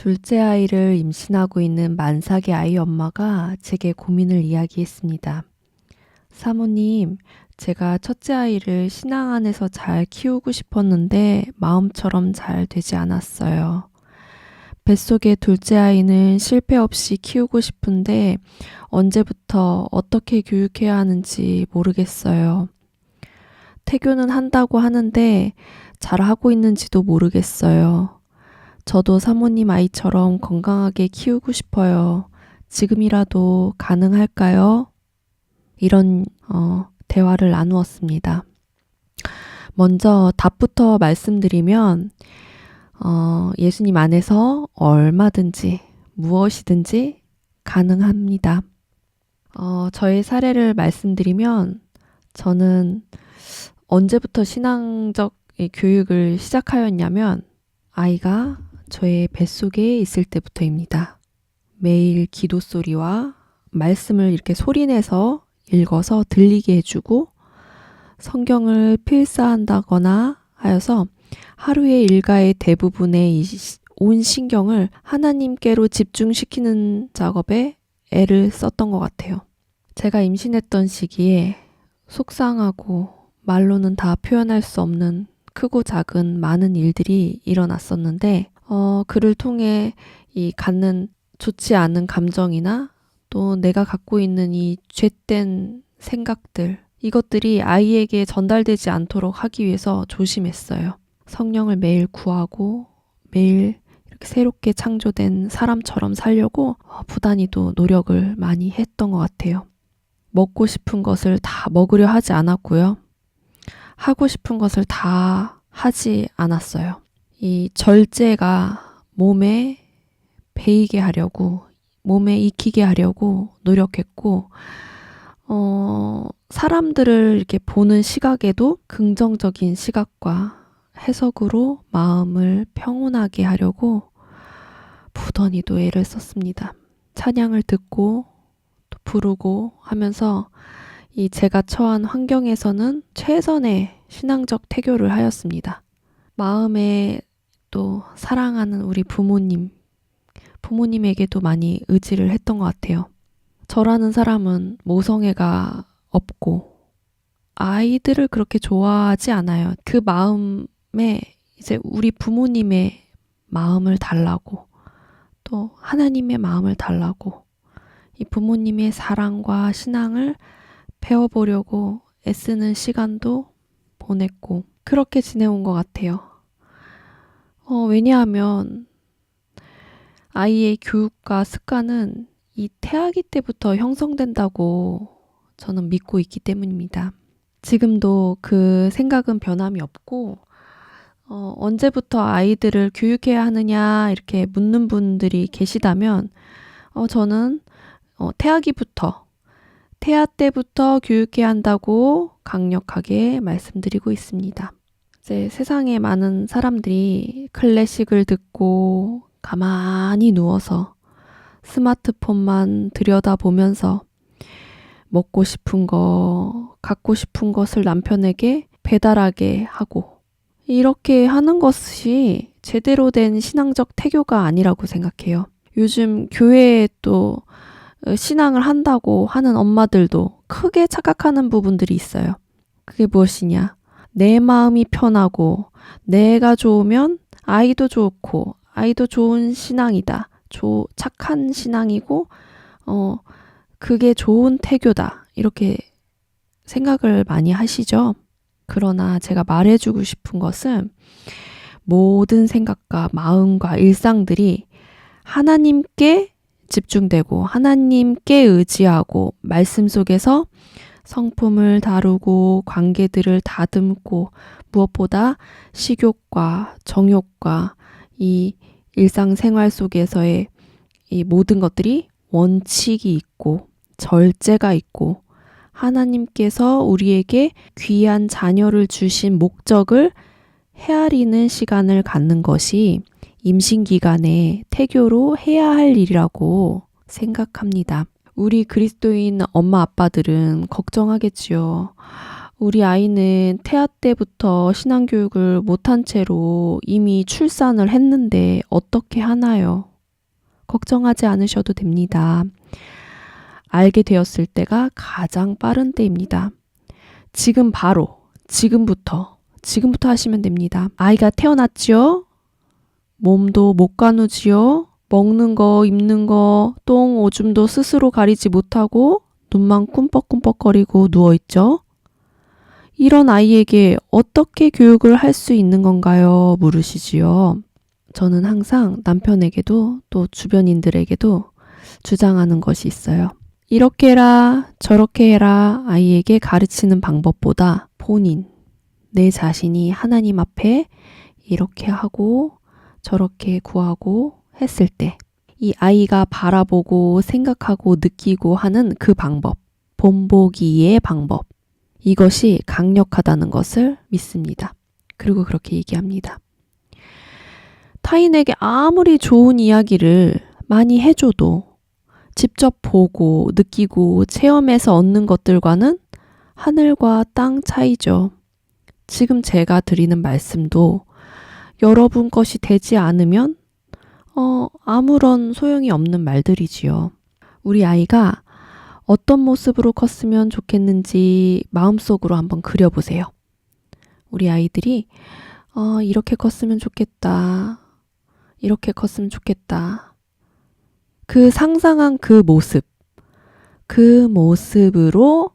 둘째 아이를 임신하고 있는 만삭의 아이 엄마가 제게 고민을 이야기했습니다. 사모님, 제가 첫째 아이를 신앙 안에서 잘 키우고 싶었는데 마음처럼 잘 되지 않았어요. 뱃속의 둘째 아이는 실패 없이 키우고 싶은데 언제부터 어떻게 교육해야 하는지 모르겠어요. 태교는 한다고 하는데 잘하고 있는지도 모르겠어요. 저도 사모님 아이처럼 건강하게 키우고 싶어요. 지금이라도 가능할까요? 이런 대화를 나누었습니다. 먼저 답부터 말씀드리면 예수님 안에서 얼마든지 무엇이든지 가능합니다. 저의 사례를 말씀드리면 저는 언제부터 신앙적 교육을 시작하였냐면 아이가 저의 뱃속에 있을 때부터입니다. 매일 기도 소리와 말씀을 이렇게 소리내서 읽어서 들리게 해주고 성경을 필사한다거나 하여서 하루의 일과의 대부분의 온 신경을 하나님께로 집중시키는 작업에 애를 썼던 것 같아요. 제가 임신했던 시기에 속상하고 말로는 다 표현할 수 없는 크고 작은 많은 일들이 일어났었는데 그를 통해 이 갖는 좋지 않은 감정이나 또 내가 갖고 있는 이 죄된 생각들 이것들이 아이에게 전달되지 않도록 하기 위해서 조심했어요. 성령을 매일 구하고 매일 이렇게 새롭게 창조된 사람처럼 살려고 부단히도 노력을 많이 했던 것 같아요. 먹고 싶은 것을 다 먹으려 하지 않았고요. 하고 싶은 것을 다 하지 않았어요. 이 절제가 몸에 배이게 하려고, 몸에 익히게 하려고 노력했고, 사람들을 이렇게 보는 시각에도 긍정적인 시각과 해석으로 마음을 평온하게 하려고 부단히도 애를 썼습니다. 찬양을 듣고 또 부르고 하면서 이 제가 처한 환경에서는 최선의 신앙적 태교를 하였습니다. 마음에 또 사랑하는 우리 부모님에게도 많이 의지를 했던 것 같아요. 저라는 사람은 모성애가 없고 아이들을 그렇게 좋아하지 않아요. 그 마음에 이제 우리 부모님의 마음을 달라고 또 하나님의 마음을 달라고 이 부모님의 사랑과 신앙을 배워보려고 애쓰는 시간도 보냈고 그렇게 지내온 것 같아요. 왜냐하면 아이의 교육과 습관은 이 태아기 때부터 형성된다고 저는 믿고 있기 때문입니다. 지금도 그 생각은 변함이 없고 언제부터 아이들을 교육해야 하느냐 이렇게 묻는 분들이 계시다면 저는 태아 때부터 교육해야 한다고 강력하게 말씀드리고 있습니다. 이제 세상에 많은 사람들이 클래식을 듣고 가만히 누워서 스마트폰만 들여다보면서 먹고 싶은 거, 갖고 싶은 것을 남편에게 배달하게 하고 이렇게 하는 것이 제대로 된 신앙적 태교가 아니라고 생각해요. 요즘 교회에 또 신앙을 한다고 하는 엄마들도 크게 착각하는 부분들이 있어요. 그게 무엇이냐? 내 마음이 편하고 내가 좋으면 아이도 좋고 아이도 좋은 신앙이다. 착한 신앙이고 그게 좋은 태교다. 이렇게 생각을 많이 하시죠. 그러나 제가 말해주고 싶은 것은 모든 생각과 마음과 일상들이 하나님께 집중되고 하나님께 의지하고 말씀 속에서 성품을 다루고 관계들을 다듬고 무엇보다 식욕과 정욕과 이 일상생활 속에서의 이 모든 것들이 원칙이 있고 절제가 있고 하나님께서 우리에게 귀한 자녀를 주신 목적을 헤아리는 시간을 갖는 것이 임신 기간에 태교로 해야 할 일이라고 생각합니다. 우리 그리스도인 엄마 아빠들은 걱정하겠지요. 우리 아이는 태아 때부터 신앙교육을 못한 채로 이미 출산을 했는데 어떻게 하나요? 걱정하지 않으셔도 됩니다. 알게 되었을 때가 가장 빠른 때입니다. 지금 바로, 지금부터 하시면 됩니다. 아이가 태어났지요? 몸도 못 가누지요? 먹는 거, 입는 거, 똥, 오줌도 스스로 가리지 못하고 눈만 꿈뻑꿈뻑거리고 누워있죠? 이런 아이에게 어떻게 교육을 할 수 있는 건가요? 물으시지요. 저는 항상 남편에게도 또 주변인들에게도 주장하는 것이 있어요. 이렇게 해라, 저렇게 해라 아이에게 가르치는 방법보다 본인, 내 자신이 하나님 앞에 이렇게 하고 저렇게 구하고 했을 때 이 아이가 바라보고 생각하고 느끼고 하는 그 방법, 본보기의 방법, 이것이 강력하다는 것을 믿습니다. 그리고 그렇게 얘기합니다. 타인에게 아무리 좋은 이야기를 많이 해줘도 직접 보고 느끼고 체험해서 얻는 것들과는 하늘과 땅 차이죠. 지금 제가 드리는 말씀도 여러분 것이 되지 않으면 아무런 소용이 없는 말들이지요. 우리 아이가 어떤 모습으로 컸으면 좋겠는지 마음속으로 한번 그려보세요. 우리 아이들이 이렇게 컸으면 좋겠다. 이렇게 컸으면 좋겠다. 그 상상한 그 모습으로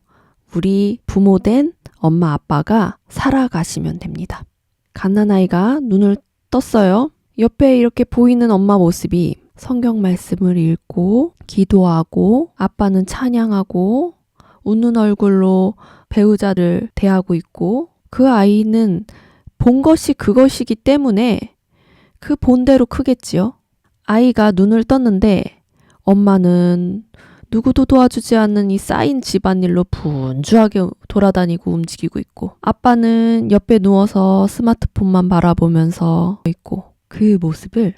우리 부모된 엄마 아빠가 살아가시면 됩니다. 갓난아이가 눈을 떴어요. 옆에 이렇게 보이는 엄마 모습이 성경 말씀을 읽고 기도하고 아빠는 찬양하고 웃는 얼굴로 배우자를 대하고 있고 그 아이는 본 것이 그것이기 때문에 그 본대로 크겠지요. 아이가 눈을 떴는데 엄마는 누구도 도와주지 않는 이 쌓인 집안일로 분주하게 돌아다니고 움직이고 있고 아빠는 옆에 누워서 스마트폰만 바라보면서 있고 그 모습을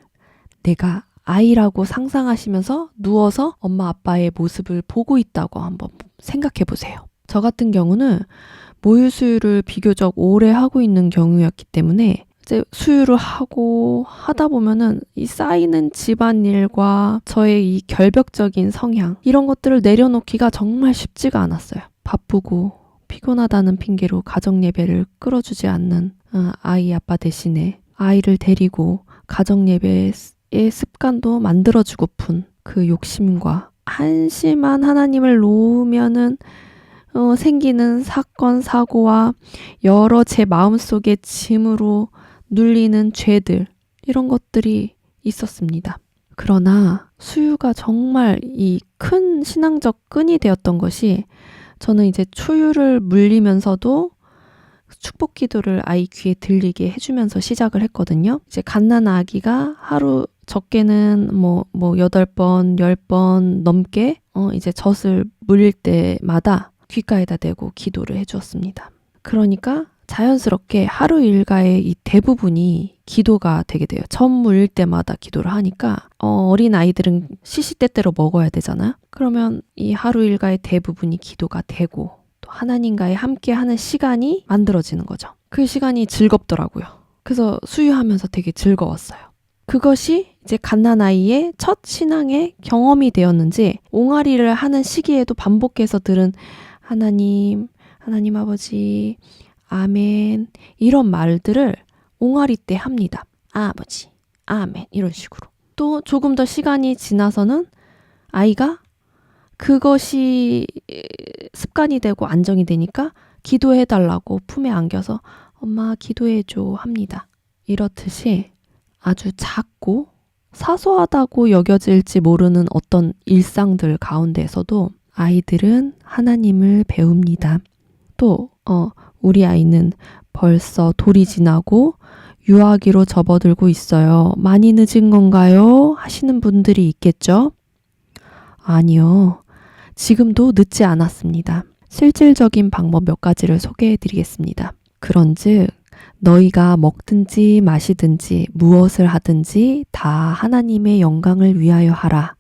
내가 아이라고 상상하시면서 누워서 엄마 아빠의 모습을 보고 있다고 한번 생각해 보세요. 저 같은 경우는 모유 수유를 비교적 오래 하고 있는 경우였기 때문에 이제 수유를 하고 하다 보면은 이 쌓이는 집안일과 저의 이 결벽적인 성향 이런 것들을 내려놓기가 정말 쉽지가 않았어요. 바쁘고 피곤하다는 핑계로 가정 예배를 끌어주지 않는 아이 아빠 대신에 아이를 데리고 가정 예배의 습관도 만들어주고픈 그 욕심과 한심한 하나님을 놓으면은 생기는 사건 사고와 여러 제 마음속의 짐으로 눌리는 죄들 이런 것들이 있었습니다. 그러나 수유가 정말 이 큰 신앙적 끈이 되었던 것이 저는 이제 초유를 물리면서도 축복 기도를 아이 귀에 들리게 해주면서 시작을 했거든요. 이제 갓난 아기가 하루 적게는 뭐 8번, 10번 넘게 이제 젖을 물릴 때마다 귓가에다 대고 기도를 해주었습니다. 그러니까 자연스럽게 하루 일과의 이 대부분이 기도가 되게 돼요. 젖 물릴 때마다 기도를 하니까 어린 아이들은 시시때때로 먹어야 되잖아요. 그러면 이 하루 일과의 대부분이 기도가 되고 또 하나님과의 함께하는 시간이 만들어지는 거죠. 그 시간이 즐겁더라고요. 그래서 수유하면서 되게 즐거웠어요. 그것이 이제 갓난아이의 첫 신앙의 경험이 되었는지 옹알이를 하는 시기에도 반복해서 들은 하나님 아버지, 아멘 이런 말들을 옹알이 때 합니다. 아버지, 아멘 이런 식으로. 또 조금 더 시간이 지나서는 아이가 그것이 습관이 되고 안정이 되니까 기도해달라고 품에 안겨서 엄마 기도해줘 합니다. 이렇듯이 아주 작고 사소하다고 여겨질지 모르는 어떤 일상들 가운데서도 아이들은 하나님을 배웁니다. 또 우리 아이는 벌써 돌이 지나고 유아기로 접어들고 있어요. 많이 늦은 건가요? 하시는 분들이 있겠죠? 아니요. 지금도 늦지 않았습니다. 실질적인 방법 몇 가지를 소개해 드리겠습니다. 그런즉 너희가 먹든지 마시든지 무엇을 하든지 다 하나님의 영광을 위하여 하라.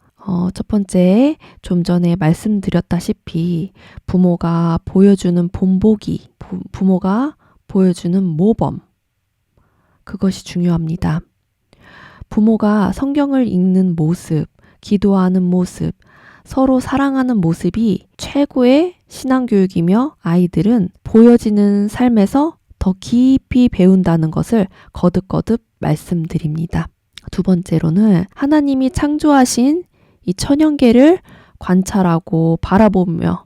첫 번째, 좀 전에 말씀드렸다시피 부모가 보여주는 본보기, 부모가 보여주는 모범, 그것이 중요합니다. 부모가 성경을 읽는 모습, 기도하는 모습, 서로 사랑하는 모습이 최고의 신앙교육이며 아이들은 보여지는 삶에서 더 깊이 배운다는 것을 거듭거듭 말씀드립니다. 두 번째로는 하나님이 창조하신 이 천연계를 관찰하고 바라보며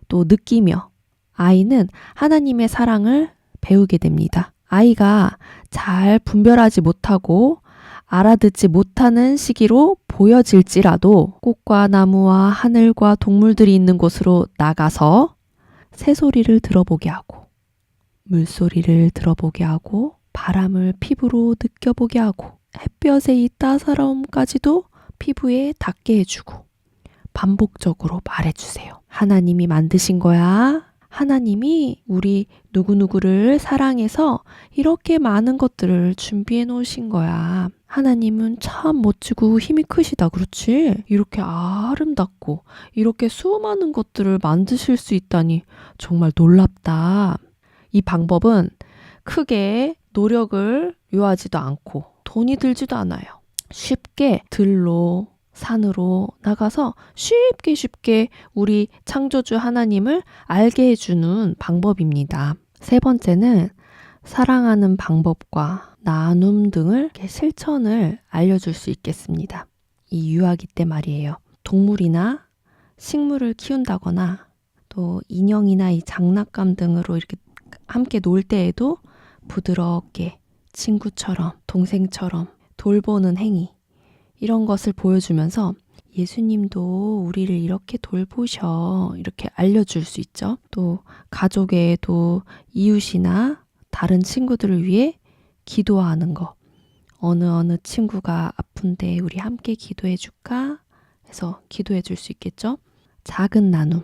또 느끼며 아이는 하나님의 사랑을 배우게 됩니다. 아이가 잘 분별하지 못하고 알아듣지 못하는 시기로 보여질지라도 꽃과 나무와 하늘과 동물들이 있는 곳으로 나가서 새소리를 들어보게 하고 물소리를 들어보게 하고 바람을 피부로 느껴보게 하고 햇볕의 이 따사로움까지도 피부에 닿게 해주고 반복적으로 말해주세요. 하나님이 만드신 거야. 하나님이 우리 누구누구를 사랑해서 이렇게 많은 것들을 준비해 놓으신 거야. 하나님은 참 멋지고 힘이 크시다. 그렇지? 이렇게 아름답고 이렇게 수많은 것들을 만드실 수 있다니 정말 놀랍다. 이 방법은 크게 노력을 요하지도 않고 돈이 들지도 않아요. 쉽게 들로 산으로 나가서 쉽게 우리 창조주 하나님을 알게 해주는 방법입니다. 세 번째는 사랑하는 방법과 나눔 등을 이렇게 실천을 알려줄 수 있겠습니다. 이 유아기 때 말이에요. 동물이나 식물을 키운다거나 또 인형이나 이 장난감 등으로 이렇게 함께 놀 때에도 부드럽게 친구처럼 동생처럼 돌보는 행위 이런 것을 보여주면서 예수님도 우리를 이렇게 돌보셔 이렇게 알려줄 수 있죠. 또 가족에도 이웃이나 다른 친구들을 위해 기도하는 거. 어느 친구가 아픈데 우리 함께 기도해 줄까? 해서 기도해 줄 수 있겠죠. 작은 나눔.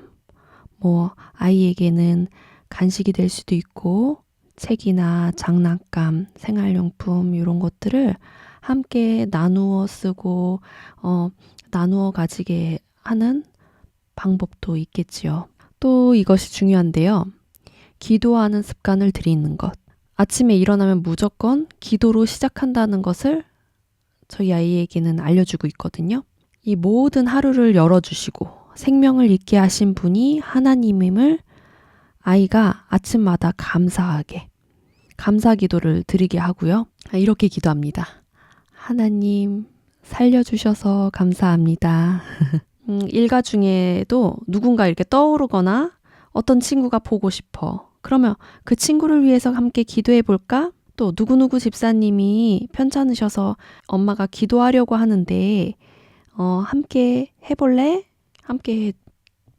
아이에게는 간식이 될 수도 있고 책이나 장난감, 생활용품 이런 것들을 함께 나누어 쓰고 나누어 가지게 하는 방법도 있겠지요. 또 이것이 중요한데요. 기도하는 습관을 들이는 것. 아침에 일어나면 무조건 기도로 시작한다는 것을 저희 아이에게는 알려주고 있거든요. 이 모든 하루를 열어주시고 생명을 있게 하신 분이 하나님임을 아이가 아침마다 감사하게 감사 기도를 드리게 하고요. 이렇게 기도합니다. 하나님 살려주셔서 감사합니다. 일과 중에도 누군가 이렇게 떠오르거나 어떤 친구가 보고 싶어. 그러면 그 친구를 위해서 함께 기도해 볼까? 또 누구누구 집사님이 편찮으셔서 엄마가 기도하려고 하는데 함께 해볼래? 함께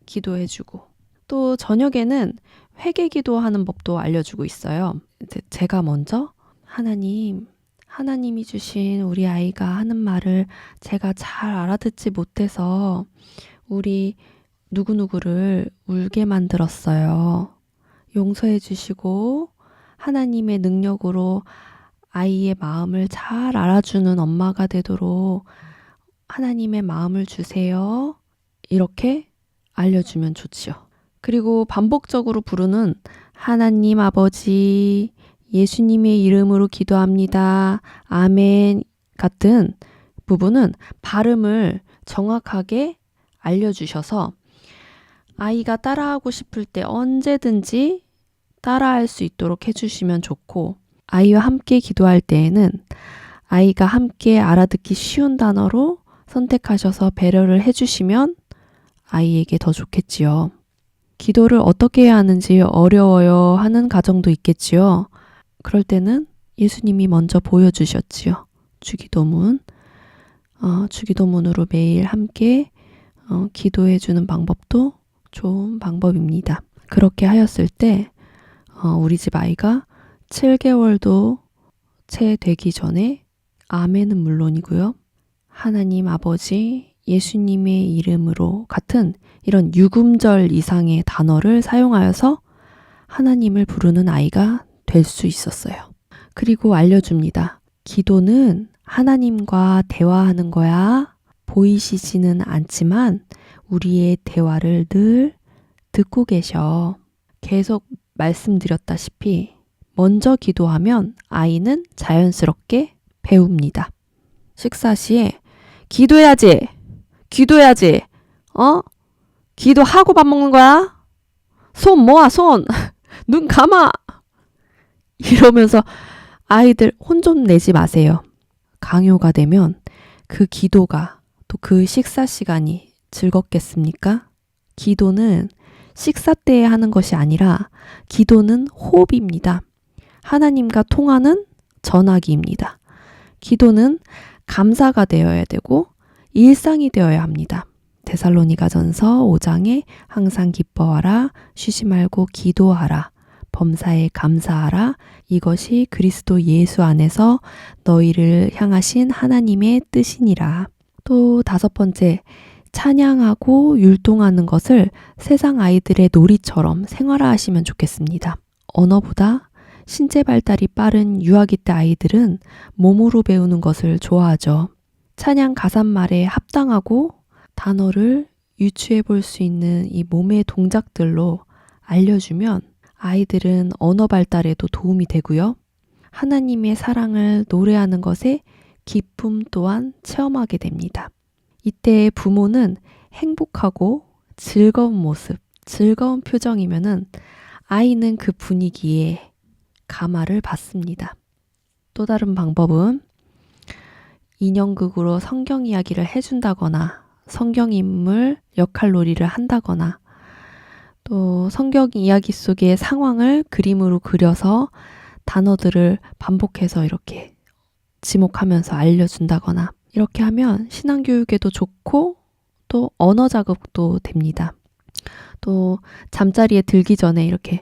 기도해주고 또 저녁에는 회개 기도하는 법도 알려주고 있어요. 제가 먼저 하나님이 주신 우리 아이가 하는 말을 제가 잘 알아듣지 못해서 우리 누구누구를 울게 만들었어요. 용서해 주시고 하나님의 능력으로 아이의 마음을 잘 알아주는 엄마가 되도록 하나님의 마음을 주세요. 이렇게 알려주면 좋지요. 그리고 반복적으로 부르는 하나님 아버지 예수님의 이름으로 기도합니다. 아멘 같은 부분은 발음을 정확하게 알려주셔서 아이가 따라하고 싶을 때 언제든지 따라할 수 있도록 해주시면 좋고 아이와 함께 기도할 때에는 아이가 함께 알아듣기 쉬운 단어로 선택하셔서 배려를 해주시면 아이에게 더 좋겠지요. 기도를 어떻게 해야 하는지 어려워요 하는 가정도 있겠지요. 그럴 때는 예수님이 먼저 보여주셨지요. 주기도문. 주기도문으로 매일 함께 기도해주는 방법도 좋은 방법입니다. 그렇게 하였을 때 우리 집 아이가 7개월도 채 되기 전에 아멘은 물론이고요. 하나님 아버지 예수님의 이름으로 같은 이런 유금절 이상의 단어를 사용하여서 하나님을 부르는 아이가 될 수 있었어요. 그리고 알려줍니다. 기도는 하나님과 대화하는 거야. 보이시지는 않지만 우리의 대화를 늘 듣고 계셔. 계속 말씀드렸다시피 먼저 기도하면 아이는 자연스럽게 배웁니다. 식사 시에 기도해야지! 기도해야지. 기도하고 밥 먹는 거야? 손 모아, 손. 눈 감아. 이러면서 아이들 혼 좀 내지 마세요. 강요가 되면 그 기도가 또 그 식사 시간이 즐겁겠습니까? 기도는 식사 때에 하는 것이 아니라 기도는 호흡입니다. 하나님과 통하는 전화기입니다. 기도는 감사가 되어야 되고 일상이 되어야 합니다. 데살로니가전서 5장에 항상 기뻐하라, 쉬지 말고 기도하라, 범사에 감사하라, 이것이 그리스도 예수 안에서 너희를 향하신 하나님의 뜻이니라. 또 5번째, 찬양하고 율동하는 것을 세상 아이들의 놀이처럼 생활화하시면 좋겠습니다. 언어보다 신체 발달이 빠른 유아기 때 아이들은 몸으로 배우는 것을 좋아하죠. 찬양 가사말에 합당하고 단어를 유추해 볼 수 있는 이 몸의 동작들로 알려주면 아이들은 언어 발달에도 도움이 되고요. 하나님의 사랑을 노래하는 것에 기쁨 또한 체험하게 됩니다. 이때 부모는 행복하고 즐거운 모습, 즐거운 표정이면은 아이는 그 분위기에 감화를 받습니다. 또 다른 방법은 인형극으로 성경 이야기를 해준다거나 성경 인물 역할놀이를 한다거나 또 성경 이야기 속의 상황을 그림으로 그려서 단어들을 반복해서 이렇게 지목하면서 알려준다거나 이렇게 하면 신앙교육에도 좋고 또 언어 자극도 됩니다. 또 잠자리에 들기 전에 이렇게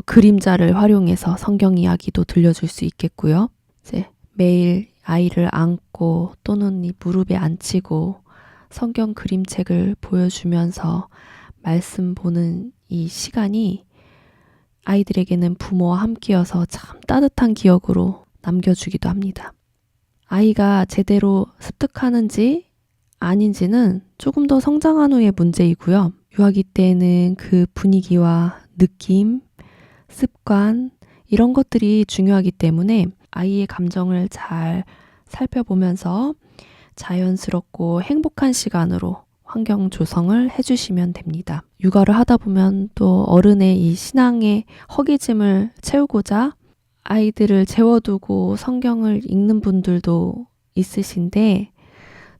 그림자를 활용해서 성경 이야기도 들려줄 수 있겠고요. 이제 매일 아이를 안고 또는 이 무릎에 앉히고 성경 그림책을 보여주면서 말씀 보는 이 시간이 아이들에게는 부모와 함께여서 참 따뜻한 기억으로 남겨주기도 합니다. 아이가 제대로 습득하는지 아닌지는 조금 더 성장한 후의 문제이고요. 유아기 때는 그 분위기와 느낌, 습관 이런 것들이 중요하기 때문에 아이의 감정을 잘 살펴보면서 자연스럽고 행복한 시간으로 환경 조성을 해주시면 됩니다. 육아를 하다 보면 또 어른의 이 신앙의 허기짐을 채우고자 아이들을 재워두고 성경을 읽는 분들도 있으신데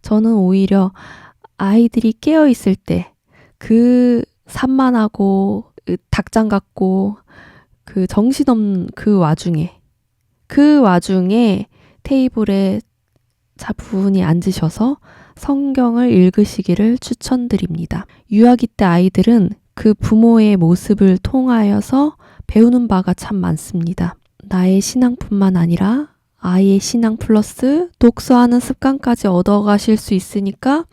저는 오히려 아이들이 깨어있을 때 그 산만하고 닭장 같고 그 정신없는 그 와중에 테이블에 차분히 앉으셔서 성경을 읽으시기를 추천드립니다. 유아기 때 아이들은 그 부모의 모습을 통하여서 배우는 바가 참 많습니다. 나의 신앙뿐만 아니라 아이의 신앙 플러스 독서하는 습관까지 얻어가실 수 있으니까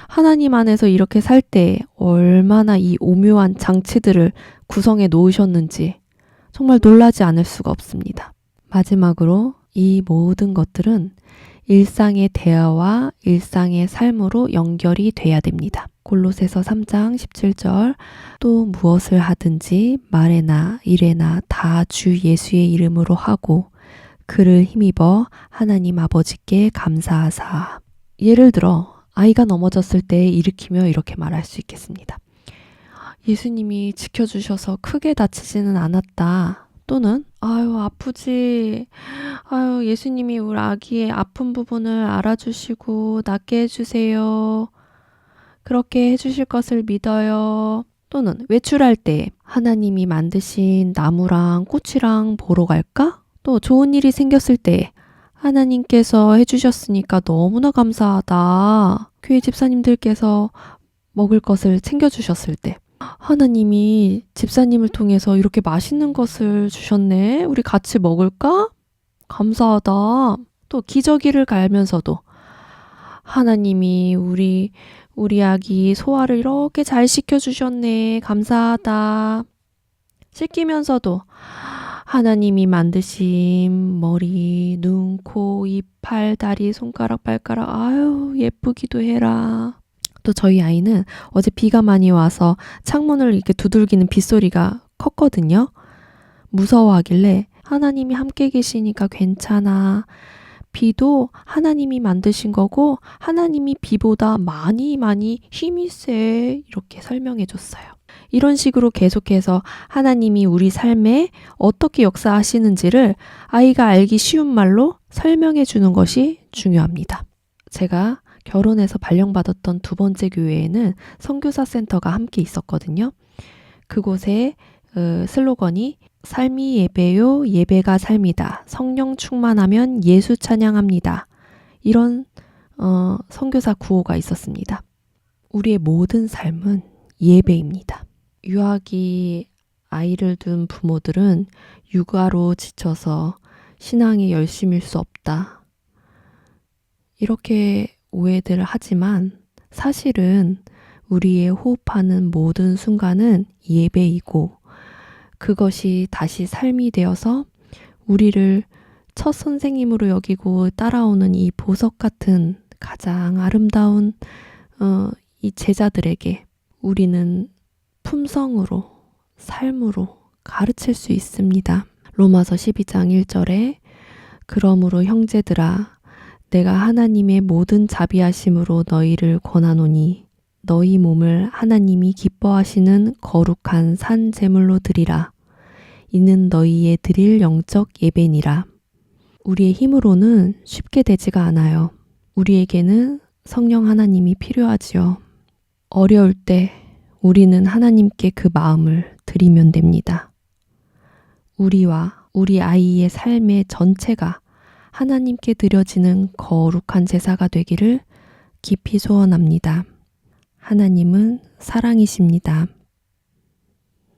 하나님 안에서 이렇게 살 때 얼마나 이 오묘한 장치들을 구성해 놓으셨는지 정말 놀라지 않을 수가 없습니다. 마지막으로 이 모든 것들은 일상의 대화와 일상의 삶으로 연결이 돼야 됩니다. 골로새서 3장 17절 또 무엇을 하든지 말에나 일에나 다 주 예수의 이름으로 하고 그를 힘입어 하나님 아버지께 감사하사. 예를 들어 아이가 넘어졌을 때 일으키며 이렇게 말할 수 있겠습니다. 예수님이 지켜주셔서 크게 다치지는 않았다. 또는 아유 아프지. 아유 예수님이 우리 아기의 아픈 부분을 알아주시고 낫게 해주세요. 그렇게 해주실 것을 믿어요. 또는 외출할 때 하나님이 만드신 나무랑 꽃이랑 보러 갈까? 또 좋은 일이 생겼을 때 하나님께서 해주셨으니까 너무나 감사하다. 교회 집사님들께서 먹을 것을 챙겨주셨을 때 하나님이 집사님을 통해서 이렇게 맛있는 것을 주셨네. 우리 같이 먹을까? 감사하다. 또 기저귀를 갈면서도 하나님이 우리 아기 소화를 이렇게 잘 시켜주셨네. 감사하다. 씻기면서도 하나님이 만드신 머리, 눈, 코, 입, 팔, 다리, 손가락, 발가락 아유 예쁘기도 해라. 또 저희 아이는 어제 비가 많이 와서 창문을 이렇게 두들기는 빗소리가 컸거든요. 무서워하길래 하나님이 함께 계시니까 괜찮아. 비도 하나님이 만드신 거고 하나님이 비보다 많이 힘이 세. 이렇게 설명해 줬어요. 이런 식으로 계속해서 하나님이 우리 삶에 어떻게 역사하시는지를 아이가 알기 쉬운 말로 설명해 주는 것이 중요합니다. 제가 결혼해서 발령받았던 두 번째 교회에는 선교사 센터가 함께 있었거든요. 그곳에 슬로건이 삶이 예배요, 예배가 삶이다. 성령 충만하면 예수 찬양합니다. 이런 선교사 구호가 있었습니다. 우리의 모든 삶은 예배입니다. 유아기 아이를 둔 부모들은 육아로 지쳐서 신앙이 열심일 수 없다. 이렇게 오해들 하지만 사실은 우리의 호흡하는 모든 순간은 예배이고 그것이 다시 삶이 되어서 우리를 첫 선생님으로 여기고 따라오는 이 보석 같은 가장 아름다운 이 제자들에게 우리는 품성으로 삶으로 가르칠 수 있습니다. 로마서 12장 1절에 그러므로 형제들아 내가 하나님의 모든 자비하심으로 너희를 권하노니 너희 몸을 하나님이 기뻐하시는 거룩한 산 제물로 드리라. 이는 너희의 드릴 영적 예배니라. 우리의 힘으로는 쉽게 되지가 않아요. 우리에게는 성령 하나님이 필요하지요. 어려울 때 우리는 하나님께 그 마음을 드리면 됩니다. 우리와 우리 아이의 삶의 전체가 하나님께 드려지는 거룩한 제사가 되기를 깊이 소원합니다. 하나님은 사랑이십니다.